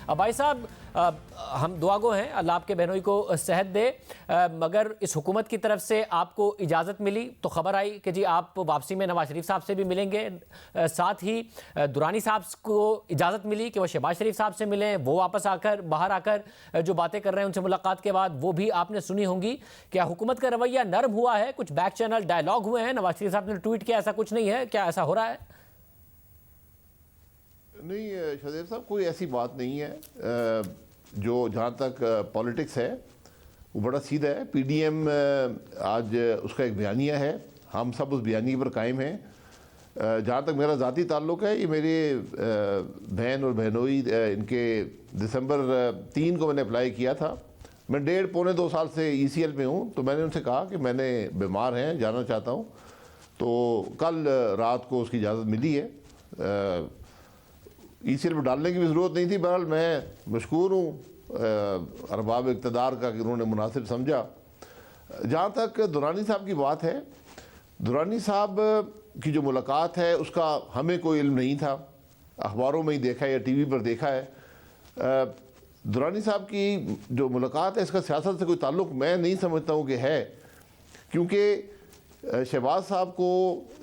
اب بھائی صاحب ہم دعا گو ہیں، اللہ آپ کے بہنوئی کو صحت دے، مگر اس حکومت کی طرف سے آپ کو اجازت ملی تو خبر آئی کہ جی آپ واپسی میں نواز شریف صاحب سے بھی ملیں گے، ساتھ ہی درانی صاحب کو اجازت ملی کہ وہ شہباز شریف صاحب سے ملیں، وہ واپس باہر آ کر جو باتیں کر رہے ہیں ان سے ملاقات کے بعد وہ بھی آپ نے سنی ہوں گی۔ کیا حکومت کا رویہ نرم ہوا ہے؟ کچھ بیک چینل ڈائلاگ ہوئے ہیں؟ نواز شریف صاحب نے ٹویٹ کیا ایسا کچھ نہیں ہے، کیا ایسا ہو رہا ہے؟ نہیں شہزیب صاحب، کوئی ایسی بات نہیں ہے۔ جو جہاں تک پولیٹکس ہے وہ بڑا سیدھا ہے۔ پی ڈی ایم آج اس کا ایک بیانیہ ہے، ہم سب اس بیانیے پر قائم ہیں۔ جہاں تک میرا ذاتی تعلق ہے، یہ میرے بہن اور بہنوئی ان کے دسمبر 3 کو میں نے اپلائی کیا تھا۔ میں 1.5 پونے 2 سال سے ای سی ایل میں ہوں، تو میں نے ان سے کہا کہ میں نے بیمار ہیں، جانا چاہتا ہوں، تو کل رات کو اس کی اجازت ملی ہے۔ ای سی ایل میں ڈالنے کی بھی ضرورت نہیں تھی۔ بہرحال میں مشکور ہوں ارباب اقتدار کا کہ انہوں نے مناسب سمجھا۔ جہاں تک درانی صاحب کی بات ہے، درانی صاحب کی جو ملاقات ہے اس کا ہمیں کوئی علم نہیں تھا، اخباروں میں ہی دیکھا ہے یا ٹی وی پر دیکھا ہے۔ درانی صاحب کی جو ملاقات ہے اس کا سیاست سے کوئی تعلق میں نہیں سمجھتا ہوں کہ ہے، کیونکہ شہباز صاحب کو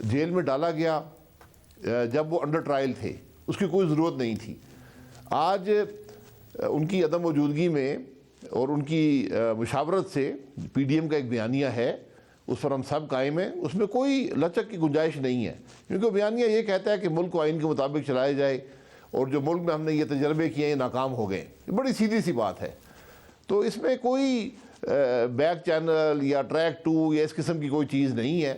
جیل میں ڈالا گیا جب وہ انڈر ٹرائل تھے، اس کی کوئی ضرورت نہیں تھی۔ آج ان کی عدم موجودگی میں اور ان کی مشاورت سے پی ڈی ایم کا ایک بیانیہ ہے، اس پر ہم سب قائم ہیں، اس میں کوئی لچک کی گنجائش نہیں ہے، کیونکہ بیانیہ یہ کہتا ہے کہ ملک کو آئین کے مطابق چلایا جائے، اور جو ملک میں ہم نے یہ تجربے کیے ہیں ناکام ہو گئے۔ یہ بڑی سیدھی سی بات ہے، تو اس میں کوئی بیک چینل یا ٹریک 2 یا اس قسم کی کوئی چیز نہیں ہے۔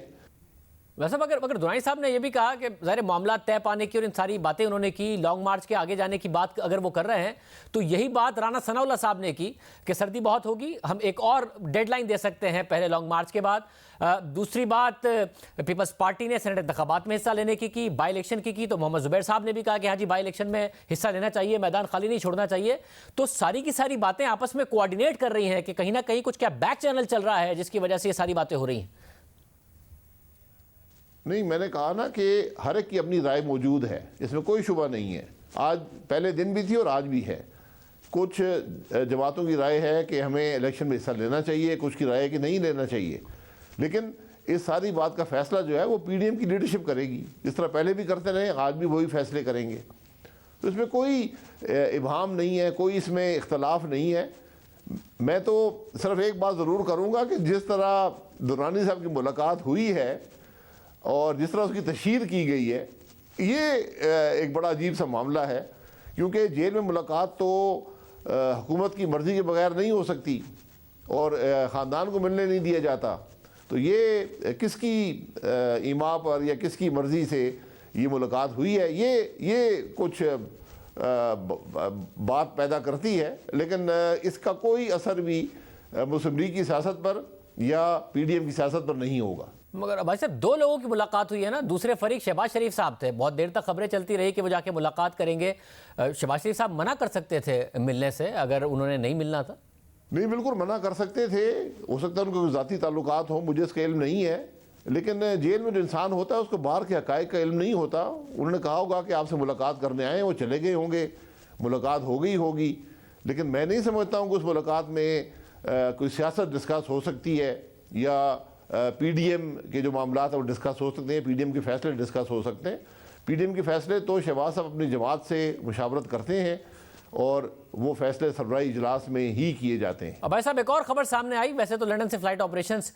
ویسے مگر درانی صاحب نے یہ بھی کہا کہ ظاہر معاملات طے پانے کی اور ان ساری باتیں انہوں نے کی، لانگ مارچ کے آگے جانے کی بات اگر وہ کر رہے ہیں تو یہی بات رانا ثناء اللہ صاحب نے کی کہ سردی بہت ہوگی، ہم ایک اور ڈیڈ لائن دے سکتے ہیں پہلے لانگ مارچ کے بعد۔ دوسری بات، پیپلز پارٹی نے سینٹ انتخابات میں حصہ لینے کی بائی الیکشن کی تو محمد زبیر صاحب نے بھی کہا کہ ہاں جی بائی الیکشن میں حصہ لینا چاہیے، میدان خالی نہیں چھوڑنا چاہیے۔ تو ساری کی ساری باتیں آپس میں کوآرڈینیٹ کر رہی ہیں کہ کہیں نہ کہیں کچھ کیا بیک چینل چل رہا ہے جس کی وجہ سے یہ ساری باتیں ہو رہی ہیں۔ نہیں، میں نے کہا نا کہ ہر ایک کی اپنی رائے موجود ہے، اس میں کوئی شبہ نہیں ہے۔ آج پہلے دن بھی تھی اور آج بھی ہے۔ کچھ جماعتوں کی رائے ہے کہ ہمیں الیکشن میں حصہ لینا چاہیے، کچھ کی رائے ہے کہ نہیں لینا چاہیے، لیکن اس ساری بات کا فیصلہ جو ہے وہ پی ڈی ایم کی لیڈرشپ کرے گی، جس طرح پہلے بھی کرتے رہے آج بھی وہی فیصلے کریں گے۔ تو اس میں کوئی ابہام نہیں ہے، کوئی اس میں اختلاف نہیں ہے۔ میں تو صرف ایک بات ضرور کروں گا کہ جس طرح درانی صاحب کی ملاقات ہوئی ہے اور جس طرح اس کی تشہیر کی گئی ہے، یہ ایک بڑا عجیب سا معاملہ ہے، کیونکہ جیل میں ملاقات تو حکومت کی مرضی کے بغیر نہیں ہو سکتی اور خاندان کو ملنے نہیں دیا جاتا، تو یہ کس کی ایما پر یا کس کی مرضی سے یہ ملاقات ہوئی ہے، یہ کچھ بات پیدا کرتی ہے، لیکن اس کا کوئی اثر بھی مسلم لیگ کی سیاست پر یا پی ڈی ایم کی سیاست پر نہیں ہوگا۔ مگر بھائی صاحب 2 لوگوں کی ملاقات ہوئی ہے نا، دوسرے فریق شہباز شریف صاحب تھے، بہت دیر تک خبریں چلتی رہی کہ وہ جا کے ملاقات کریں گے۔ شہباز شریف صاحب منع کر سکتے تھے ملنے سے اگر انہوں نے نہیں ملنا تھا؟ نہیں، بالکل منع کر سکتے تھے، ہو سکتا ہے ان کو ذاتی تعلقات ہوں، مجھے اس کا علم نہیں ہے، لیکن جیل میں جو انسان ہوتا ہے اس کو باہر کے حقائق کا علم نہیں ہوتا۔ انہوں نے کہا ہوگا کہ آپ سے ملاقات کرنے آئے، وہ چلے گئے ہوں گے، ملاقات ہو گئی ہوگی، لیکن میں نہیں سمجھتا ہوں کہ اس ملاقات میں کوئی سیاست ڈسکس ہو سکتی ہے یا پی ڈی ایم کے جو معاملات ہیں وہ ڈسکس ہو سکتے ہیں، پی ڈی ایم کے فیصلے ڈسکس ہو سکتے ہیں۔ پی ڈی ایم کے فیصلے تو شہباز صاحب اپنی جماعت سے مشاورت کرتے ہیں اور وہ فیصلے سربراہی اجلاس میں ہی کیے جاتے ہیں۔ بھائی صاحب ایک اور خبر سامنے آئی، ویسے تو لندن سے فلائٹ آپریشنز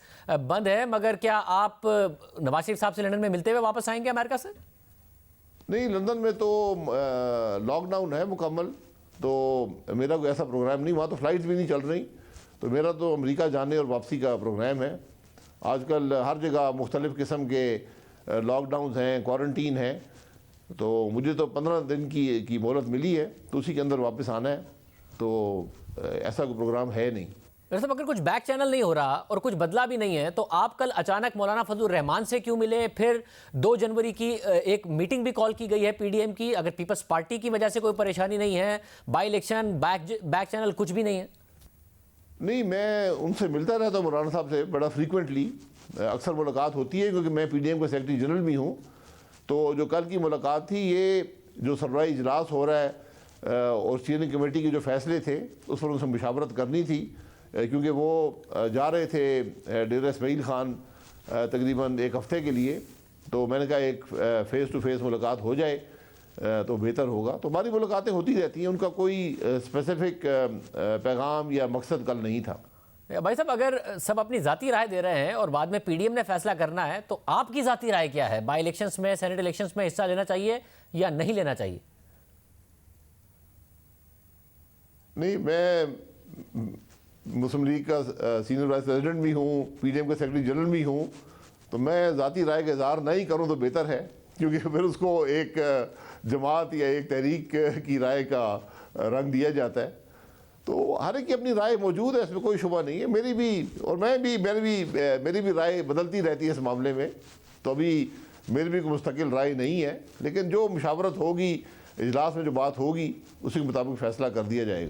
بند ہے، مگر کیا آپ نواز شریف صاحب سے لندن میں ملتے ہوئے واپس آئیں گے امریکہ سے؟ نہیں، لندن میں تو لاک ڈاؤن ہے مکمل، تو میرا کوئی ایسا پروگرام نہیں، وہاں تو فلائٹس بھی نہیں چل رہی، تو میرا تو امریکہ جانے اور واپسی کا پروگرام ہے۔ آج کل ہر جگہ مختلف قسم کے لاک ڈاؤنز ہیں، کوارنٹین ہیں، تو مجھے تو 15 دن کی مہلت ملی ہے، تو اسی کے اندر واپس آنا ہے، تو ایسا کوئی پروگرام ہے نہیں۔ ویسے اگر کچھ بیک چینل نہیں ہو رہا اور کچھ بدلا بھی نہیں ہے تو آپ کل اچانک مولانا فضل الرحمان سے کیوں ملے؟ پھر 2 جنوری کی ایک میٹنگ بھی کال کی گئی ہے پی ڈی ایم کی، اگر پیپلز پارٹی کی وجہ سے کوئی پریشانی نہیں ہے، بائی الیکشن بیک چینل کچھ بھی نہیں ہے؟ نہیں، میں ان سے ملتا رہتا ہوں مولانا صاحب سے بڑا فریکوینٹلی، اکثر ملاقات ہوتی ہے کیونکہ میں پی ڈی ایم کا سیکرٹری جنرل بھی ہوں۔ تو جو کل کی ملاقات تھی، یہ جو سربراہی اجلاس ہو رہا ہے اور اسٹیئرنگ کمیٹی کے جو فیصلے تھے اس پر ان سے مشاورت کرنی تھی، کیونکہ وہ جا رہے تھے ڈیرہ اسماعیل خان تقریباً ایک ہفتے کے لیے، تو میں نے کہا ایک فیس ٹو فیس ملاقات ہو جائے تو بہتر ہوگا۔ تو ہماری ملاقاتیں ہوتی رہتی ہیں، ان کا کوئی اسپیسیفک پیغام یا مقصد کل نہیں تھا۔ بھائی صاحب، اگر سب اپنی ذاتی رائے دے رہے ہیں اور بعد میں پی ڈی ایم نے فیصلہ کرنا ہے تو آپ کی ذاتی رائے کیا ہے؟ بائی الیکشنز میں، سینیٹ الیکشنز میں حصہ لینا چاہیے یا نہیں لینا چاہیے؟ نہیں، میں مسلم لیگ کا سینئر وائس پریزیڈنٹ بھی ہوں، پی ڈی ایم کا سیکرٹری جنرل بھی ہوں، تو میں ذاتی رائے کا اظہار نہیں کروں تو بہتر ہے، کیونکہ پھر اس کو ایک جماعت یا ایک تحریک کی رائے کا رنگ دیا جاتا ہے۔ تو ہر ایک کی اپنی رائے موجود ہے، اس میں کوئی شبہ نہیں ہے۔ میری بھی رائے بدلتی رہتی ہے اس معاملے میں، تو ابھی میری بھی کوئی مستقل رائے نہیں ہے، لیکن جو مشاورت ہوگی، اجلاس میں جو بات ہوگی، اسی کے مطابق فیصلہ کر دیا جائے گا۔